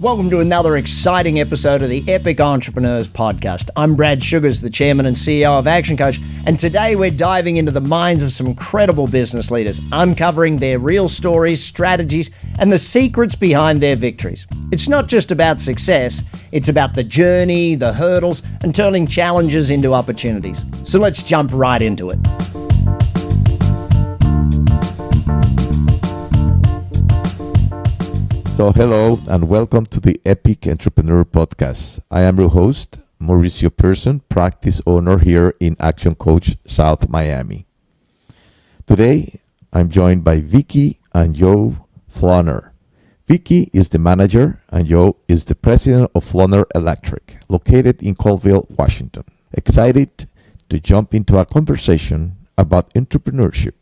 Welcome to another exciting episode of the Epic Entrepreneurs Podcast. I'm Brad Sugars, the Chairman and CEO of Action Coach, and today we're diving into the minds of some credible business leaders, uncovering their real stories, strategies, and the secrets behind their victories. It's not just about success, it's about the journey, the hurdles, and turning challenges into opportunities. So let's jump right into it. So hello and welcome to the Epic Entrepreneur Podcast. I am your host, Mauricio Pearson, practice owner here in Action Coach, South Miami. Today, I'm joined by Vicky and Joe Floener. Vicky is the manager and Joe is the president of Floener Electric, located in Colville, Washington. Excited to jump into a conversation about entrepreneurship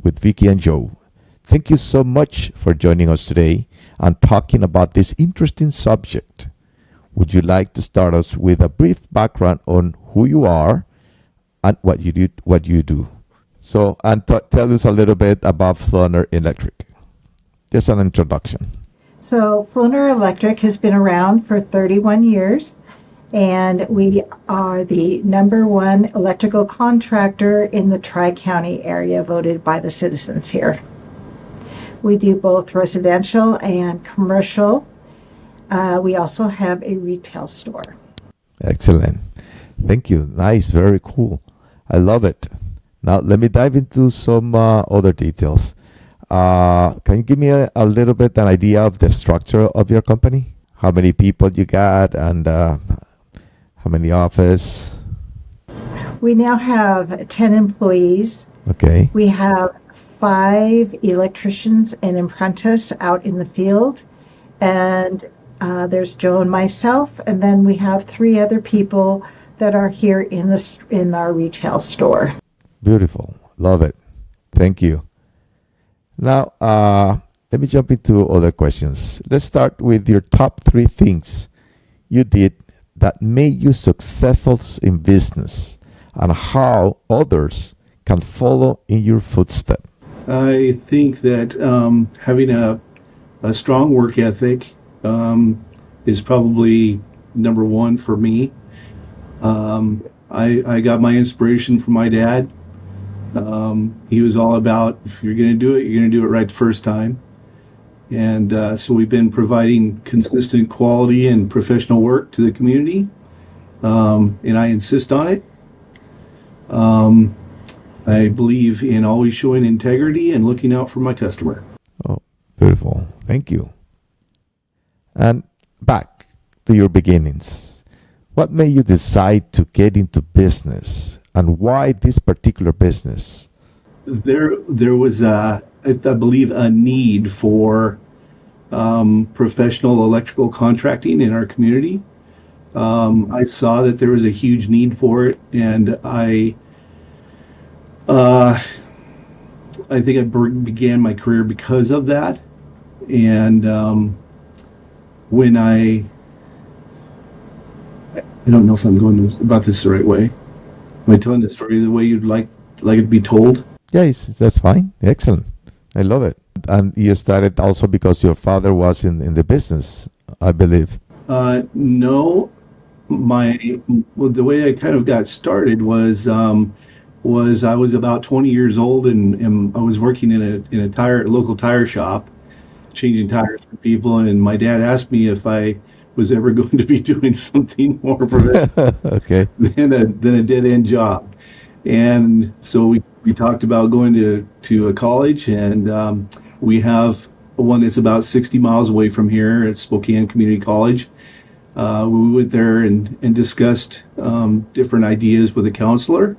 with Vicky and Joe. Thank you so much for joining us today and talking about this interesting subject. Would you like to start us with a brief background on who you are and what you do? So, and tell us a little bit about Floener Electric. Just an introduction. So, Floener Electric has been around for 31 years, and we are the #1 electrical contractor in the Tri-County area, voted by the citizens here. We do both residential and commercial. We also have a retail store. Excellent. Thank you. Nice. Very cool. I love it. Now, let me dive into some other details. Can you give me a little bit an idea of the structure of your company? How many people you got and how many office? We now have 10 employees. Okay. We have 5 electricians and apprentices out in the field, and there's Joe and myself, and then we have 3 other people that are here in our retail store. Beautiful. Love it. Thank you. Now, let me jump into other questions. Let's start with your top 3 things you did that made you successful in business and how others can follow in your footsteps. I think that having a strong work ethic is probably #1 for me. I got my inspiration from my dad. He was all about, if you're going to do it, you're going to do it right the first time. And so we've been providing consistent quality and professional work to the community, and I insist on it. I believe in always showing integrity and looking out for my customer. Oh, beautiful. Thank you. And back to your beginnings. What made you decide to get into business and why this particular business? There was, I believe, a need for professional electrical contracting in our community. I saw that there was a huge need for it, and I think I began my career because of that. And when I don't know if I'm going about this the right way. Am I telling the story the way you'd like it to be told? Yes, that's fine. Excellent. I love it. And you started also because your father was in the business, I believe. No, the way I kind of got started was I was about 20 years old, and I was working in a local tire shop, changing tires for people. And my dad asked me if I was ever going to be doing something more professional okay. than a dead end job. And so we talked about going to a college, and we have one that's about 60 miles away from here at Spokane Community College. We went there and discussed different ideas with a counselor.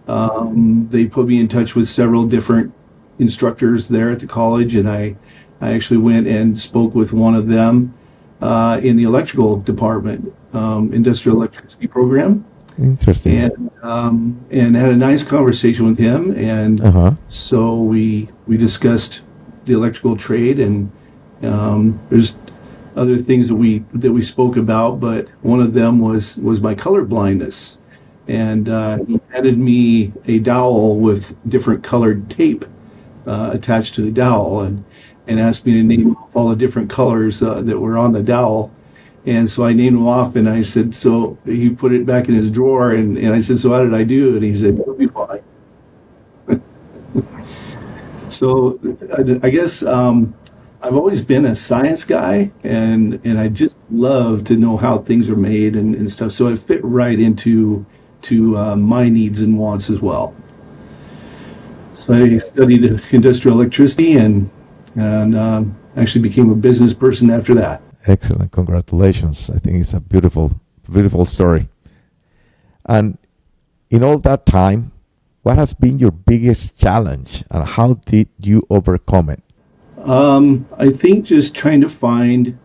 They put me in touch with several different instructors there at the college, and I actually went and spoke with one of them in the electrical department, industrial electricity program. Interesting. And had a nice conversation with him, and so we discussed the electrical trade, and there's other things that we spoke about, but one of them was my color blindness. And he handed me a dowel with different colored tape attached to the dowel, and asked me to name all the different colors that were on the dowel. And so I named them off, and I said, so he put it back in his drawer, and I said, so how did I do? And he said, you'll be fine. So I guess I've always been a science guy, and I just love to know how things are made and stuff. So it fit right into my needs and wants as well. So I studied industrial electricity and actually became a business person after that. Excellent. Congratulations. I think it's a beautiful, beautiful story. And in all that time, what has been your biggest challenge and how did you overcome it? I think just trying to find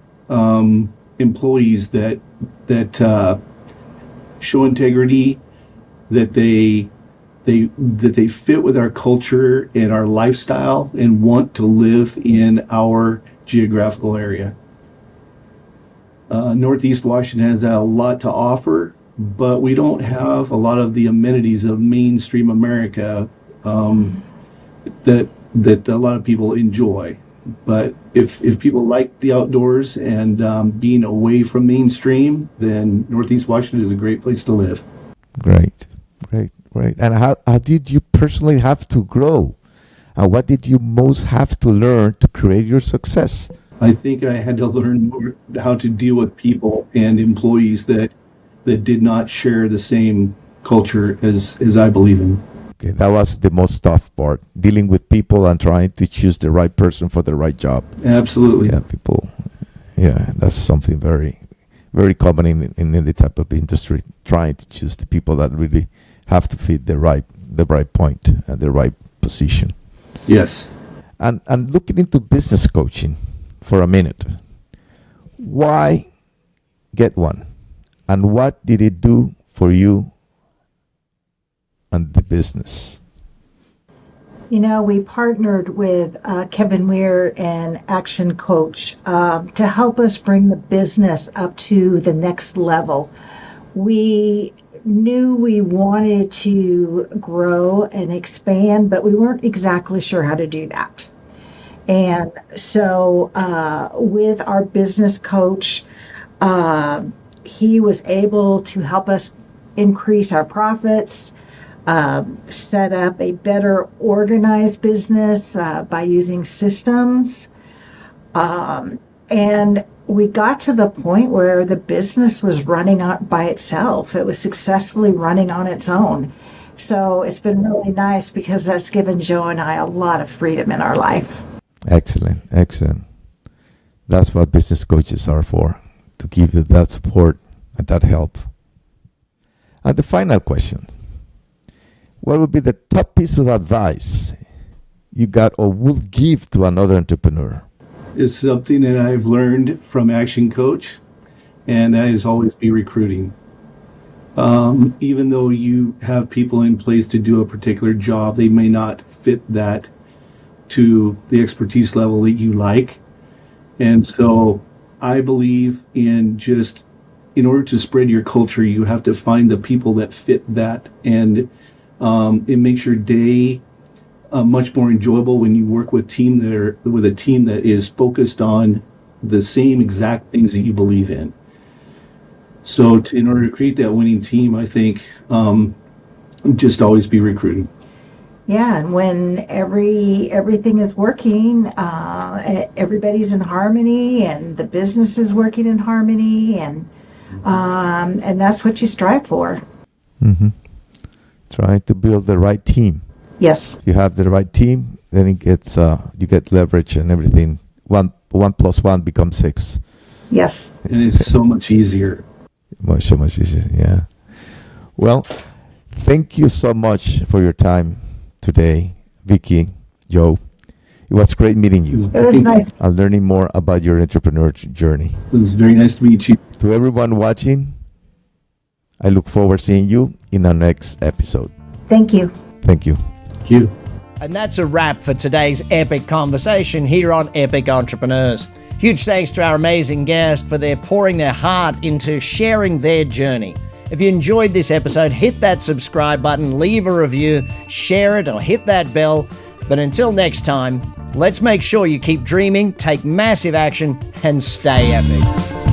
employees that show integrity, that they fit with our culture and our lifestyle and want to live in our geographical area. Northeast Washington has a lot to offer, but we don't have a lot of the amenities of mainstream America that a lot of people enjoy. But if people like the outdoors and being away from mainstream, then Northeast Washington is a great place to live. Great. And how did you personally have to grow? And what did you most have to learn to create your success? I think I had to learn more how to deal with people and employees that did not share the same culture as I believe in. Okay, that was the most tough part, dealing with people and trying to choose the right person for the right job. Absolutely. That's something very, very common in the type of industry, trying to choose the people that really have to fit the right point and the right position. Yes. And looking into business coaching for a minute, why get one? And what did it do for you and the business? You know, we partnered with Kevin Weir and Action Coach to help us bring the business up to the next level. We knew we wanted to grow and expand, but we weren't exactly sure how to do that. And so with our business coach, he was able to help us increase our profits, set up a better organized business by using systems. And we got to the point where the business was running out by itself. It was successfully running on its own. So it's been really nice because that's given Joe and I a lot of freedom in our life. Excellent. That's what business coaches are for, to give you that support and that help. And the final question, what would be the top piece of advice you got or would give to another entrepreneur? It's something that I've learned from Action Coach, and that is always be recruiting. Even though you have people in place to do a particular job, they may not fit that to the expertise level that you like. And so I believe in order to spread your culture, you have to find the people that fit that, and it makes your day much more enjoyable when you work with a team that is focused on the same exact things that you believe in. So in order to create that winning team, I think just always be recruiting. Yeah, and when everything is working, everybody's in harmony, and the business is working in harmony, and that's what you strive for. Mm-hmm. Trying to build the right team. Yes. If you have the right team, then it gets you get leverage and everything. One plus one becomes 6. Yes. And it's so much easier. So much easier. Yeah. Well, thank you so much for your time today, Vicky, Joe. It was great meeting you. It was nice. And learning more about your entrepreneur journey. It was very nice to meet you. To everyone watching, I look forward to seeing you in our next episode. Thank you. Thank you. Thank you. And that's a wrap for today's epic conversation here on Epic Entrepreneurs. Huge thanks to our amazing guest for their pouring their heart into sharing their journey. If you enjoyed this episode, hit that subscribe button, leave a review, share it, or hit that bell. But until next time, Let's make sure you keep dreaming, take massive action, and stay epic.